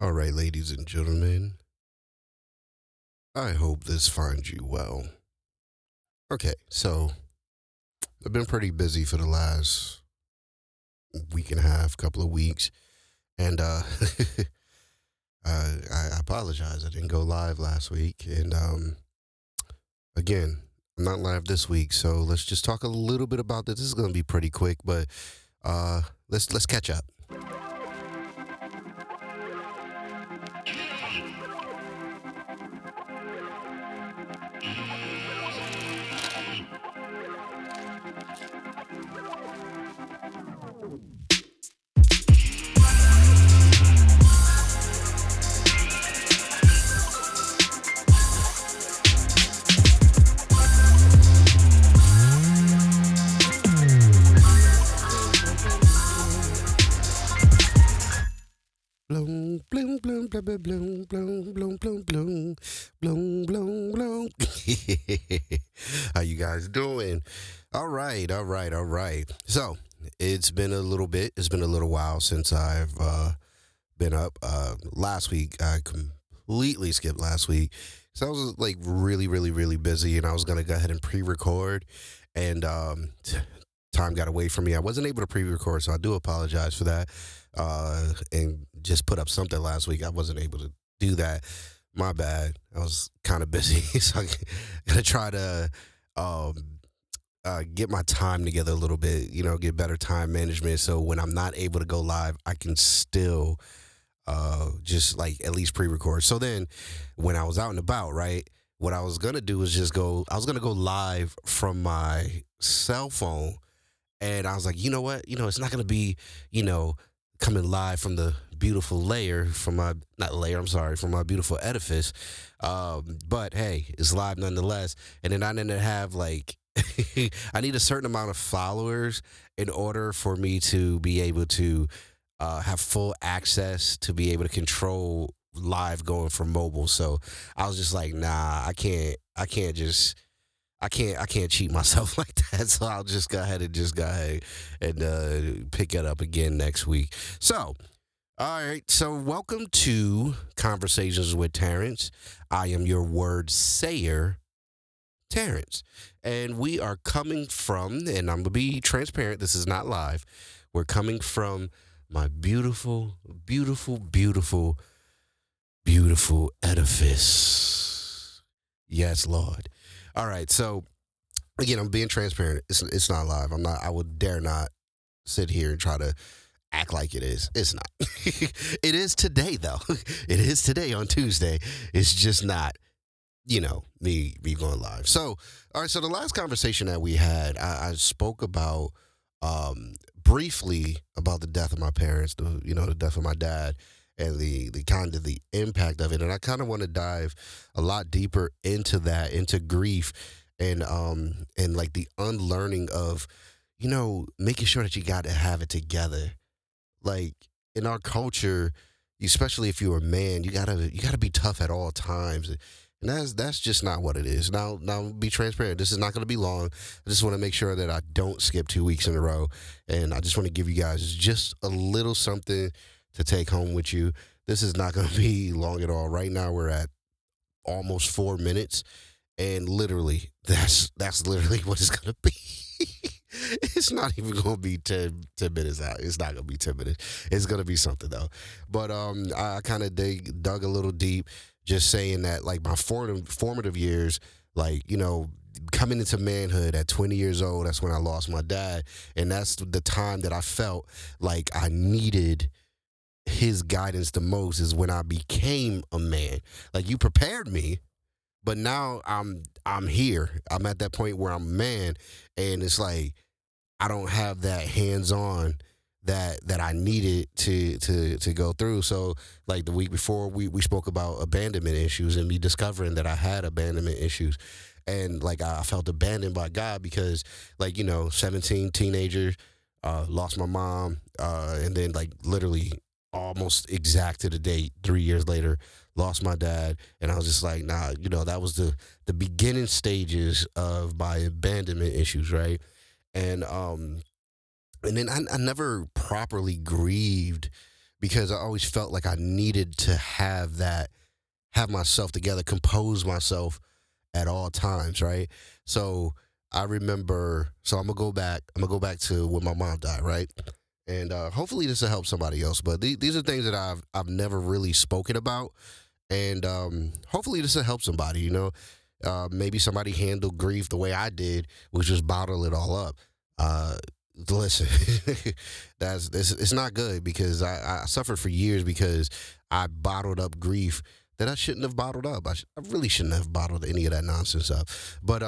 All right, ladies and gentlemen, I hope this finds you well. Okay, so I've been pretty busy for the last week and a half, couple of weeks, and I apologize. I didn't go live last week, and again, I'm not live this week, so let's just talk a little bit about this. This is going to be pretty quick, but uh, let's catch up. Bloom, bloom, bloom, bloom, bloom, bloom, bloom, bloom, bloom, bloom, bloom, bloom. How you guys doing? All right, all right, all right. So it's been a little bit. It's been a little while since I've been up. Last week I completely skipped last week, so I was like really, really, really busy, and I was gonna go ahead and pre-record, and time got away from me. I wasn't able to pre-record, so I do apologize for that. And just put up something last week. I wasn't able to do that. My bad. I was kind of busy, so I gotta try to um, get my time together a little bit. Get better time management. So when I'm not able to go live, I can still just like at least pre-record. So then, when I was out and about, right, what I was gonna do was just go. I was gonna go live from my cell phone, and I was like, you know what? It's not gonna be, you know, coming live from the beautiful layer from my not layer. I'm sorry, from my beautiful edifice. But hey, it's live nonetheless. And then I didn't have like. I need a certain amount of followers in order for me to be able to have full access to be able to control live going from mobile. So I was just like, nah, I can't cheat myself like that. So I'll just go ahead and pick it up again next week. So, all right. So welcome to Conversations with Terrence. I am your word sayer, Terrence. And we are coming from, and I'm going to be transparent, this is not live. We're coming from my beautiful, beautiful, beautiful, beautiful edifice. Yes, Lord. All right. So, again, I'm being transparent. It's not live. I'm not, I would dare not sit here and try to act like it is. It's not. It is today, though. It is today on Tuesday. It's just not, me going live. So, all right. So the last conversation that we had, I spoke about briefly about the death of my parents, the death of my dad, and the kind of the impact of it. And I kind of want to dive a lot deeper into that, into grief, and like the unlearning of, making sure that you got to have it together. Like in our culture, especially if you're a man, you gotta be tough at all times. And that's just not what it is. Now, be transparent. This is not going to be long. I just want to make sure that I don't skip 2 weeks in a row, and I just want to give you guys just a little something to take home with you. This is not going to be long at all. Right now, we're at almost 4 minutes, and literally, that's literally what it's going to be. It's not even going to be 10 minutes out. It's not going to be 10 minutes. It's going to be something though. But I kind of dug a little deep, just saying that like my formative years, like coming into manhood at 20 years old, that's when I lost my dad, and that's the time that I felt like I needed his guidance the most, is when I became a man. Like, you prepared me, but now I'm here. I'm at that point where I'm a man, and it's like I don't have that hands on that I needed to go through. So like the week before, we spoke about abandonment issues and me discovering that I had abandonment issues. And like I felt abandoned by God because, like, 17 teenagers, lost my mom, and then like literally almost exact to the date 3 years later, lost my dad. And I was just like, nah, that was the beginning stages of my abandonment issues, right? And and then I never properly grieved because I always felt like I needed to have myself together, compose myself at all times, right? So I remember. So I'm gonna go back. I'm gonna go back to when my mom died, right? And hopefully this will help somebody else. But these are things that I've never really spoken about, and hopefully this will help somebody. Maybe somebody handled grief the way I did, which just bottle it all up. Uh, Listen, it's not good because I suffered for years because I bottled up grief that I shouldn't have bottled up. I really shouldn't have bottled any of that nonsense up. But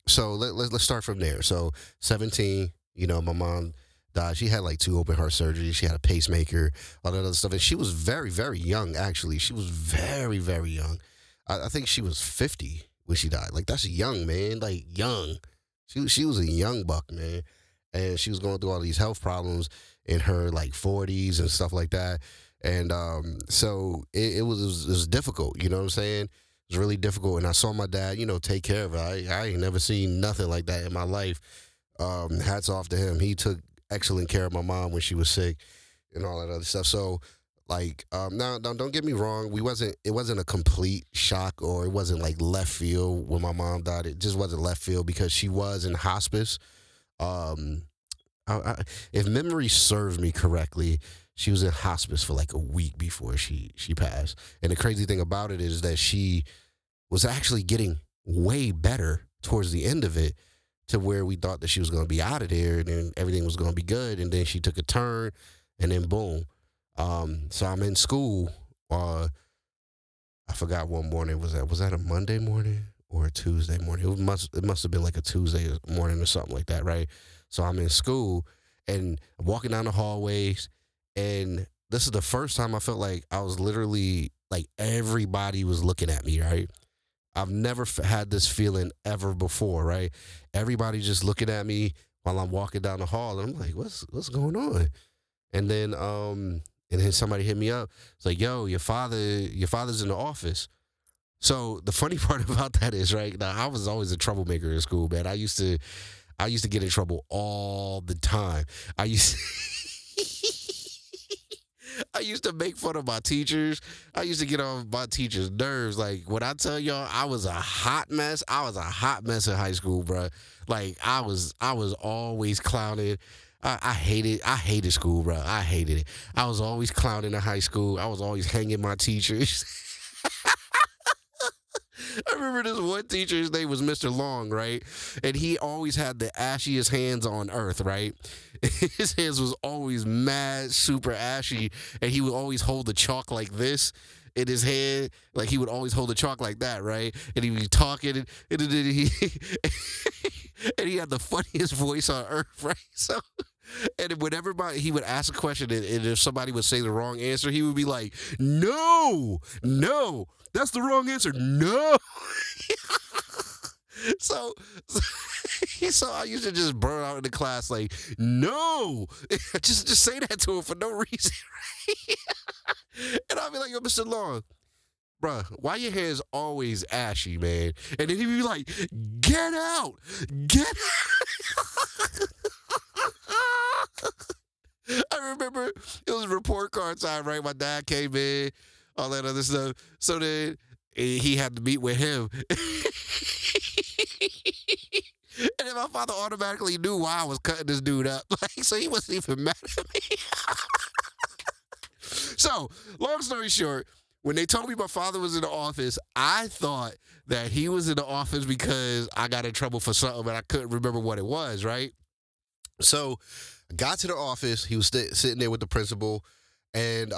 so let's start from there. So 17, my mom died. She had like two open heart surgeries. She had a pacemaker, all that other stuff, and she was very very young. Actually, she was very very young. I think she was 50 when she died. Like that's young, man. Like young. She was a young buck, man, and she was going through all these health problems in her like 40s and stuff like that. And so it was difficult. You know what I'm saying? It was really difficult. And I saw my dad, take care of her. I ain't never seen nothing like that in my life. Hats off to him. He took excellent care of my mom when she was sick and all that other stuff. So like now don't get me wrong, it wasn't a complete shock, or it wasn't like left field when my mom died. It just wasn't left field because she was in hospice. Um if memory serves me correctly, she was in hospice for like a week before she passed. And the crazy thing about it is that she was actually getting way better towards the end of it, to where we thought that she was going to be out of there and then everything was going to be good. And then she took a turn, and then boom. So I'm in school. I forgot what morning was that a Monday morning or a Tuesday morning? It must have been like a Tuesday morning or something like that, right? So I'm in school and I'm walking down the hallways, and this is the first time I felt like I was literally like everybody was looking at me, right? I've never had this feeling ever before, right? Everybody just looking at me while I'm walking down the hall, and I'm like, what's going on? And then somebody hit me up. It's like, yo, your father's in the office. So the funny part about that is, right now, I was always a troublemaker in school, man. I used to get in trouble all the time. I used I used to make fun of my teachers. I used to get on my teachers' nerves. Like when I tell y'all, I was a hot mess. I was a hot mess in high school, bro. Like I was always clowning. I hated school, bro. I hated it. I was always clowning in high school. I was always hanging my teachers. I remember this one teacher, his name was Mr. Long, right? And he always had the ashiest hands on earth, right? His hands was always mad, super ashy, and he would always hold the chalk like this in his hand. Like he would always hold the chalk like that, right? And he'd be talking, and then he and he had the funniest voice on earth, right? So and then whenever he would ask a question, and if somebody would say the wrong answer, he would be like, "No, no, that's the wrong answer. No." so, so, so I used to just burn out in the class like, "No," just say that to him for no reason, right? And I'd be like, "Yo, Mr. Long, bruh, why your hair's always ashy, man?" And then he'd be like, "Get out, get out." I remember it was report card time, right? My dad came in, all that other stuff. So then he had to meet with him. And then my father automatically knew why I was cutting this dude up. Like, so he wasn't even mad at me. So, long story short, when they told me my father was in the office, I thought that he was in the office because I got in trouble for something, but I couldn't remember what it was, right? So I got to the office. He was sitting there with the principal, and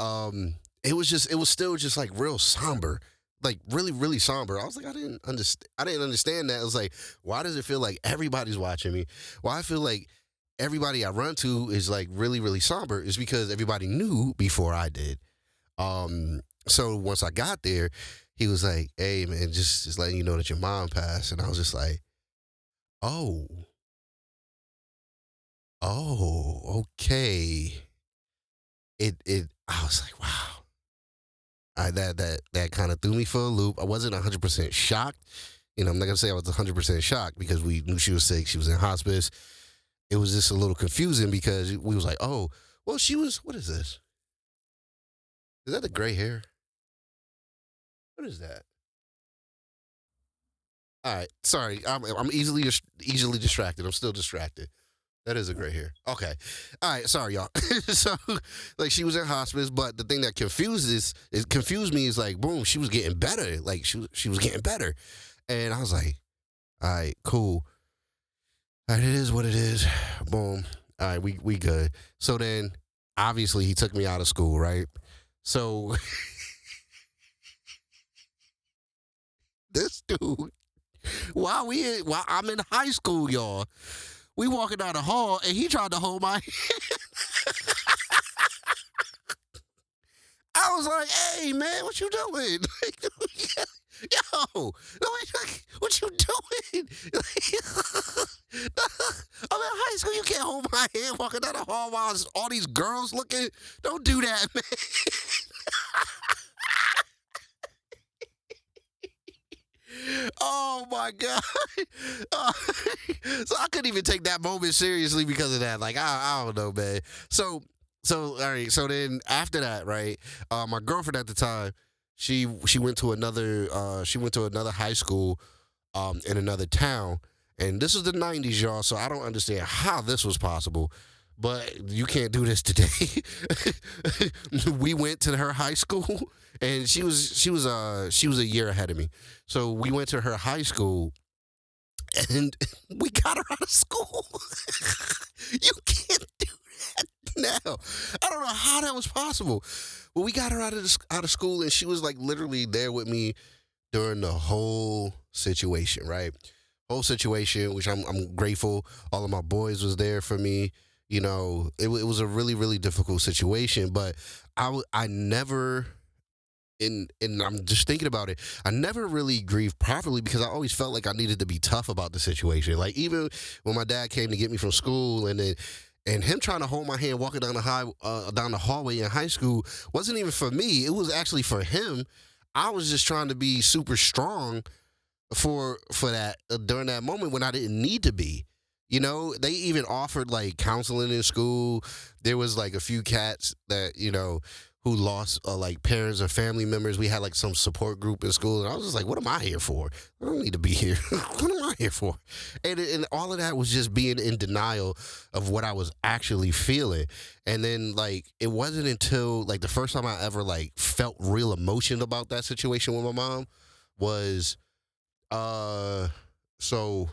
it was still just like real somber, like really really somber. I was like, I didn't understand that. It was like, why does it feel like everybody's watching me? Why I feel like everybody I run to is like really really somber? Is because everybody knew before I did. So once I got there, he was like, "Hey man, just letting you know that your mom passed," and I was just like, "Oh." Oh, okay. I was like, wow. That kind of threw me for a loop. I wasn't 100% shocked. I'm not gonna say I was 100% shocked because we knew she was sick. She was in hospice. It was just a little confusing because we was like, oh, well, she was. What is this? Is that the gray hair? What is that? All right, sorry. I'm easily distracted. I'm still distracted. That is a gray hair. Okay. All right. Sorry, y'all. So, like, she was in hospice, but the thing that confused me is like, boom, she was getting better. Like, she was getting better, and I was like, all right, cool. All right, it is what it is. Boom. All right, we good. So then, obviously, he took me out of school, right? So this dude, while I'm in high school, y'all, we walking down the hall, and he tried to hold my. I was like, "Hey, man, what you doing? Yo, what you doing? I'm in high school. You can't hold my hand walking down the hall while all these girls looking. Don't do that, man." Oh my god! Uh, so I couldn't even take that moment seriously because of that. Like I don't know, man. So all right. So then after that, right? My girlfriend at the time, she went to another high school, in another town, and this is the '90s, y'all. So I don't understand how this was possible. But you can't do this today. We went to her high school, and she was a year ahead of me. So we went to her high school, and we got her out of school. You can't do that now. I don't know how that was possible. But we got her out of school, and she was like literally there with me during the whole situation, right? Whole situation, which I'm grateful. All of my boys was there for me. It was a really really difficult situation, but I never. And I'm just thinking about it. I never really grieved properly because I always felt like I needed to be tough about the situation. Like even when my dad came to get me from school, and him trying to hold my hand walking down the hallway in high school wasn't even for me. It was actually for him. I was just trying to be super strong for that during that moment when I didn't need to be. They even offered like counseling in school. There was like a few cats that who lost like parents or family members. We had like some support group in school, and I was just like, "What am I here for? I don't need to be here. What am I here for?" And all of that was just being in denial of what I was actually feeling. And then like it wasn't until like the first time I ever like felt real emotion about that situation with my mom was so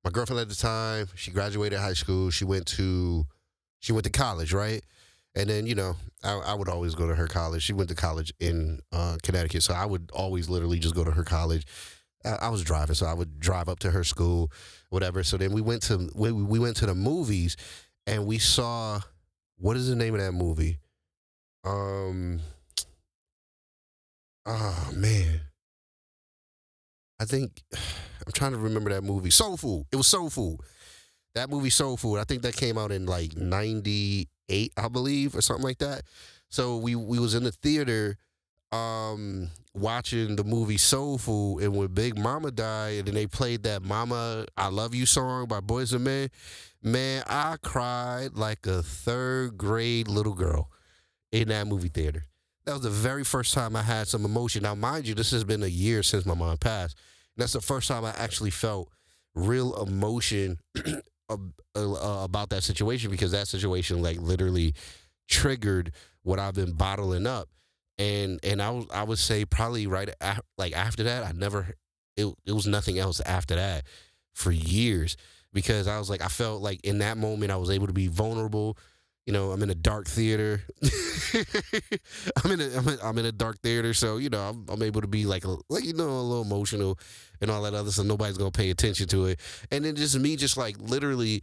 my girlfriend at the time, she graduated high school. She went to college, right? And then I would always go to her college. She went to college in Connecticut, so I would always literally just go to her college. I was driving, so I would drive up to her school, whatever. So then we went to the movies, and we saw, what is the name of that movie? Um, oh man, I think I'm trying to remember that movie. Soul Food. It was Soul Food. That movie Soul Food. I think that came out in like '98, I believe, or something like that. So we was in the theater watching the movie Soul Food, and when Big Mama died, and then they played that Mama I Love You song by Boys and Men, man, I cried like a third grade little girl in that movie theater. That was the very first time I had some emotion. Now, mind you, this has been a year since my mom passed. And that's the first time I actually felt real emotion about that situation, because that situation like literally triggered what I've been bottling up. And I would say probably like after that, it was nothing else after that for years, because I was like, I felt like in that moment I was able to be vulnerable. I'm in a dark theater. I'm in a dark theater, so I'm able to be like a little emotional and all that other stuff. Nobody's gonna pay attention to it, and then just me, just like literally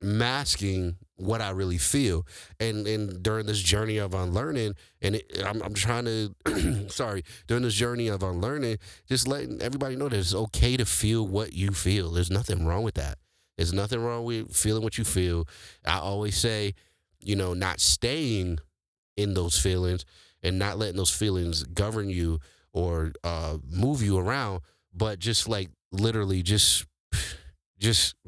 masking what I really feel. And during this journey of unlearning, and I'm trying to, sorry, during this journey of unlearning, just letting everybody know that it's okay to feel what you feel. There's nothing wrong with that. There's nothing wrong with feeling what you feel. I always say, not staying in those feelings and not letting those feelings govern you or move you around, but just like literally just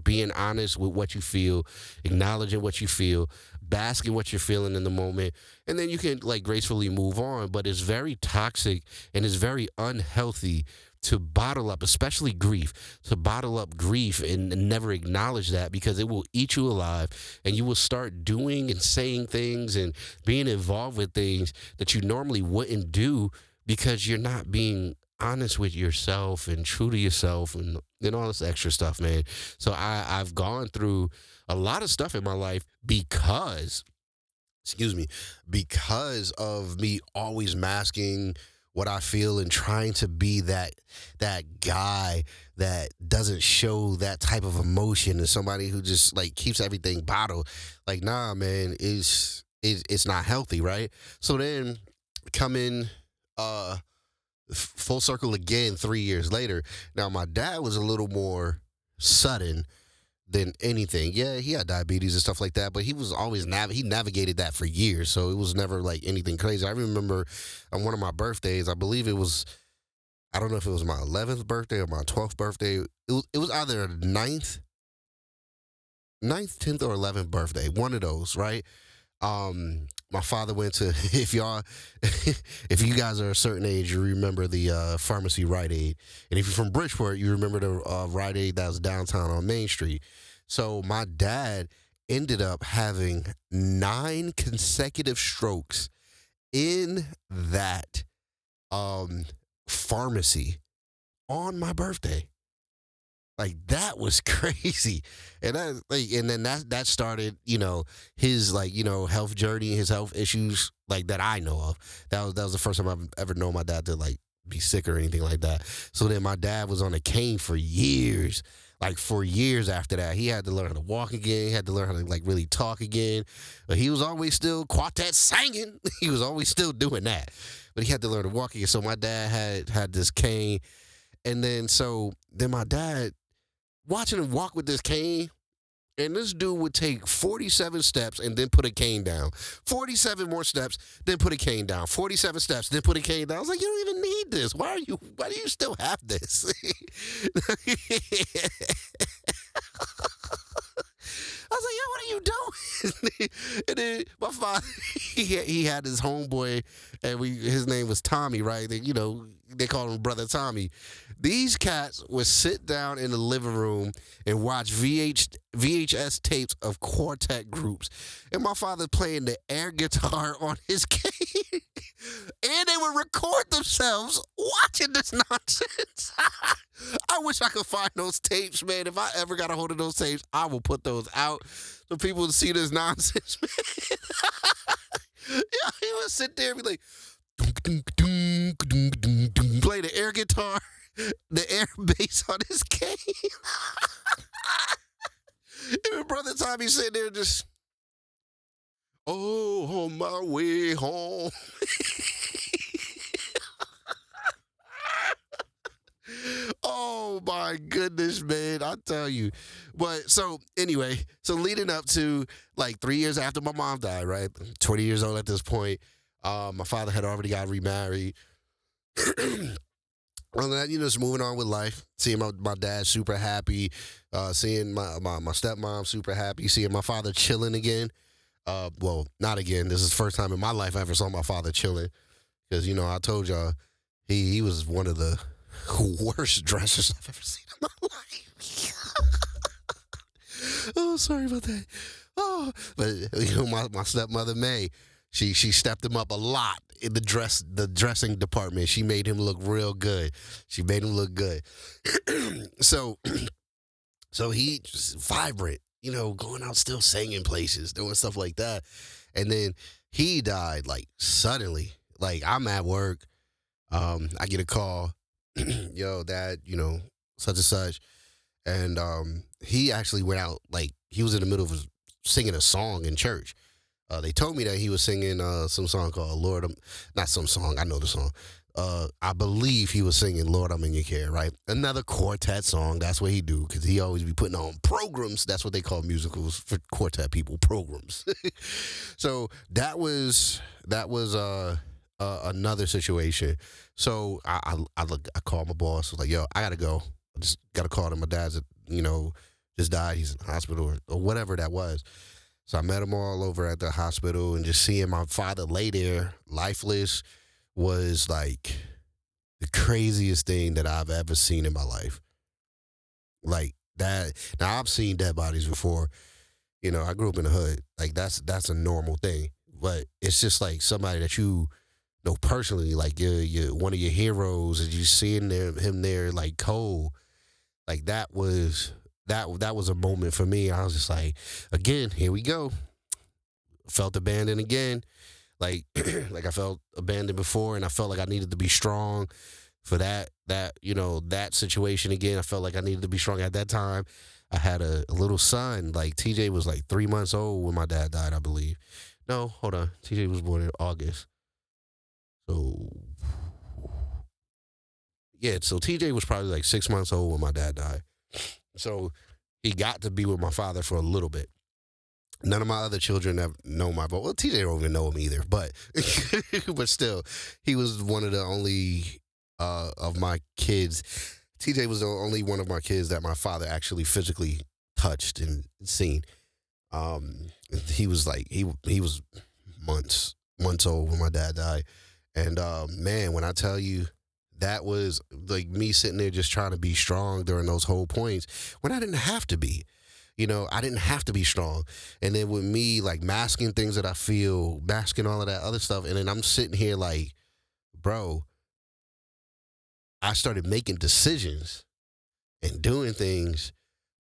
being honest with what you feel, acknowledging what you feel, bask in what you're feeling in the moment, and then you can like gracefully move on. But it's very toxic and it's very unhealthy to bottle up, especially grief, to bottle up grief and never acknowledge that, because it will eat you alive, and you will start doing and saying things and being involved with things that you normally wouldn't do because you're not being honest with yourself and true to yourself and all this extra stuff, man. So I've gone through a lot of stuff in my life because, excuse me, because of me always masking what I feel and trying to be that guy that doesn't show that type of emotion, and somebody who just like keeps everything bottled. Like, nah, man, it's not healthy, right? So then come in full circle again 3 years later. Now my dad was a little more sudden than anything. Yeah, he had diabetes and stuff like that, but he was always he navigated that for years, so it was never like anything crazy. I remember on one of my birthdays, I believe it was, I don't know if it was my 11th birthday or my 12th birthday. It was either ninth, 10th, or 11th birthday, one of those, right? My father went to if you guys are a certain age, you remember the pharmacy Rite Aid, and if you're from Bridgeport, you remember the Rite Aid that was downtown on Main Street. So my dad ended up having 9 consecutive strokes in that pharmacy on my birthday. Like, that was crazy. And then that started, his like, health journey, his health issues, like, that I know of. That was the first time I've ever known my dad to like be sick or anything like that. So then my dad was on a cane for years. Like, for years after that, he had to learn how to walk again. He had to learn how to like really talk again. But he was always still quartet singing. He was always still doing that. But he had to learn to walk again. So my dad had this cane. And then my dad, watching him walk with this cane, and this dude would take 47 steps and then put a cane down. 47 more steps, then put a cane down. 47 steps, then put a cane down. I was like, you don't even need this. Why do you still have this? I was like, yo, what are you doing? And then my father, he had his homeboy, and his name was Tommy, right? They called him Brother Tommy. These cats would sit down in the living room and watch VHS tapes of quartet groups. And my father playing the air guitar on his cane. And they would record themselves watching this nonsense. I wish I could find those tapes, man. If I ever got a hold of those tapes, I will put those out so people would see this nonsense, man. Yeah, he would sit there and be like, play the air guitar, the air bass on his cane. And Brother Tommy sitting there just, oh, on my way home. Oh my goodness, man, I tell you. But so anyway, leading up to like 3 years after my mom died, right? 20 years old at this point. My father had already got remarried. Well, that, just moving on with life, seeing my dad super happy, seeing my stepmom super happy, seeing my father chilling again. Well, not again. This is the first time in my life I ever saw my father chilling, because I told y'all he was one of the worst dressers I've ever seen in my life. Oh, sorry about that. Oh, but my stepmother May, she stepped him up a lot in the dressing department. She made him look real good. She made him look good. So he just vibrant, going out still singing places, doing stuff like that. And then he died like suddenly. Like, I'm at work. I get a call. Yo, Dad, such and such. And he actually went out, like, he was in the middle of singing a song in church. They told me that he was singing some song called Lord, not some song, I know the song. I believe he was singing Lord, I'm in your care, right? Another quartet song, that's what he do, because he always be putting on programs. That's what they call musicals for quartet people, programs. So that was another situation. So I called my boss. I was like, yo, I gotta go. I just got a call that my dad's, just died. He's in the hospital or whatever that was. So I met them all over at the hospital, and just seeing my father lay there lifeless was like the craziest thing that I've ever seen in my life. Like that. Now I've seen dead bodies before. I grew up in the hood. Like that's a normal thing. But it's just like somebody that you know personally, like you're one of your heroes, and you seeing him there like cold. Like that was a moment for me. I was just like, again, here we go. Felt abandoned again. Like like I felt abandoned before, and I felt like I needed to be strong for that situation again. I felt like I needed to be strong at that time. I had a little son. Like TJ was like 3 months old when my dad died, I believe. No, hold on. TJ was born in August. So yeah, so TJ was probably like 6 months old when my dad died. So he got to be with my father for a little bit. None of my other children have known my voice. Well, TJ don't even know him either, but but still, he was one of the only of my kids. TJ was the only one of my kids that my father actually physically touched and seen. Um, he was like he was months old when my dad died, and man, when I tell you. That was like me sitting there just trying to be strong during those whole points when I didn't have to be. I didn't have to be strong. And then with me, like masking things that I feel, masking all of that other stuff. And then I'm sitting here like, bro, I started making decisions and doing things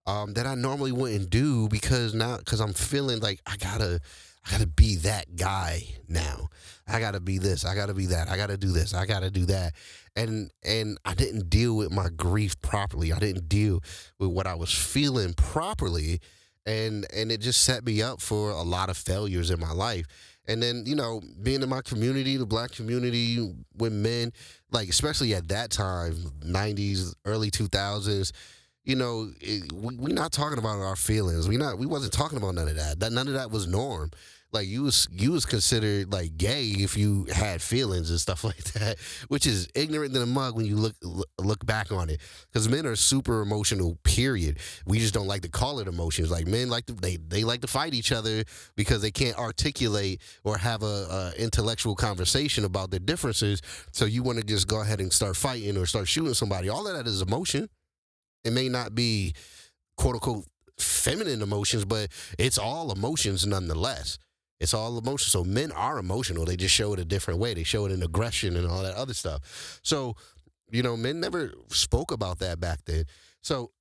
that I normally wouldn't do because I'm feeling like I gotta be that guy now. I gotta be this. I gotta be that. I gotta do this. I gotta do that. And I didn't deal with my grief properly. I didn't deal with what I was feeling properly, and it just set me up for a lot of failures in my life. And then being in my community, the black community, with men, like especially at that time, '90s, early 2000s. We're not talking about our feelings. We wasn't talking about none of that. None of that was norm. Like you was considered like gay if you had feelings and stuff like that, which is ignorant than a mug when you look back on it. Because men are super emotional. Period. We just don't like to call it emotions. Like men they like to fight each other because they can't articulate or have a intellectual conversation about their differences. So you want to just go ahead and start fighting or start shooting somebody. All of that is emotion. It may not be quote unquote feminine emotions, but it's all emotions nonetheless. It's all emotion. So men are emotional. They just show it a different way. They show it in aggression and all that other stuff. So, men never spoke about that back then. So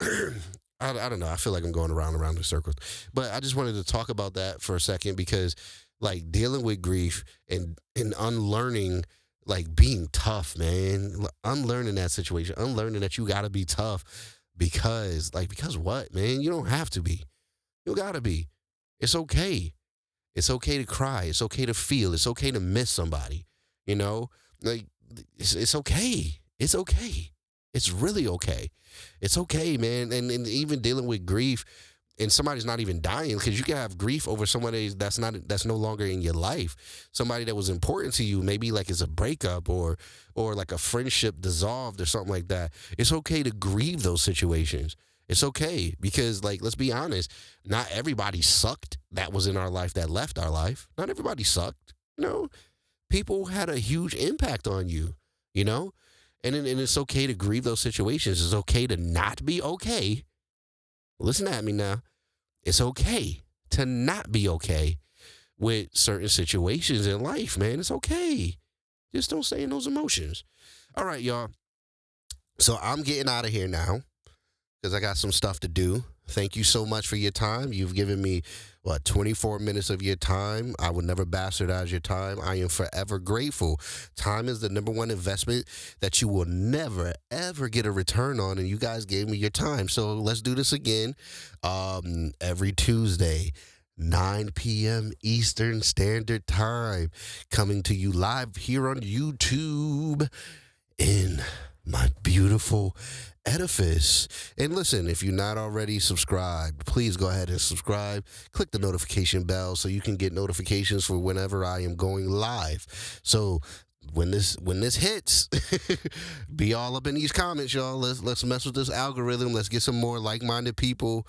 I don't know. I feel like I'm going around in circles. But I just wanted to talk about that for a second because like dealing with grief and unlearning, like being tough, man. Unlearning that situation. Unlearning that you gotta be tough because what, man? You don't have to be. You gotta be. It's okay. It's okay to cry. It's okay to feel. It's okay to miss somebody. Like it's okay. It's okay. It's really okay. It's okay, man. And even dealing with grief, and somebody's not even dying, because you can have grief over somebody that's no longer in your life. Somebody that was important to you, maybe like it's a breakup or like a friendship dissolved or something like that. It's okay to grieve those situations. It's okay because, like, let's be honest, not everybody sucked that was in our life that left our life. Not everybody sucked. People had a huge impact on you, and it's okay to grieve those situations. It's okay to not be okay. Listen at me now. It's okay to not be okay with certain situations in life, man. It's okay. Just don't stay in those emotions. All right, y'all. So I'm getting out of here now because I got some stuff to do. Thank you so much for your time. You've given me, 24 minutes of your time. I will never bastardize your time. I am forever grateful. Time is the number one investment that you will never, ever get a return on, and you guys gave me your time. So let's do this again every Tuesday. 9 p.m. Eastern Standard Time, coming to you live here on YouTube in my beautiful edifice. And listen, if you're not already subscribed, please go ahead and subscribe. Click the notification bell so you can get notifications for whenever I am going live. So when this hits, be all up in these comments, y'all. Let's mess with this algorithm. Let's get some more like-minded people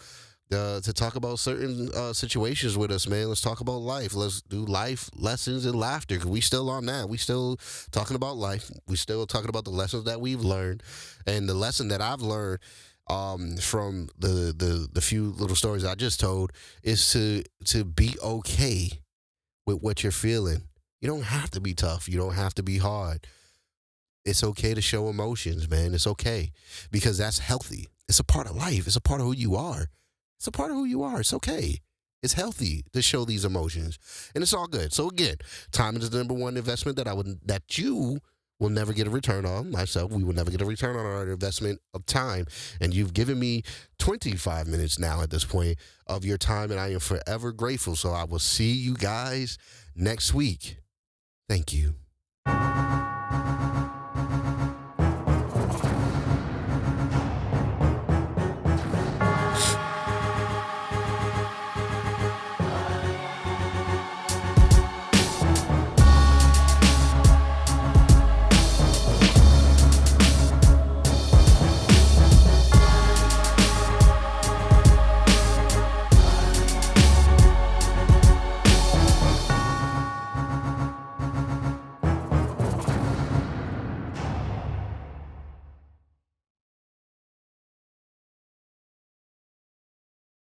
to talk about certain situations with us, man. Let's talk about life. Let's do life lessons and laughter. 'Cause we still on that. We still talking about life. We still talking about the lessons that we've learned, and the lesson that I've learned from the few little stories I just told is to be okay with what you're feeling. You don't have to be tough. You don't have to be hard. It's okay to show emotions, man. It's okay because that's healthy. It's a part of life. It's a part of who you are. It's a part of who you are. It's okay. It's healthy to show these emotions, and it's all good. So again, time is the number one investment that you will never get a return on. Myself, we will never get a return on our investment of time, and you've given me 25 minutes now at this point of your time, and I am forever grateful. So I will see you guys next week. Thank you.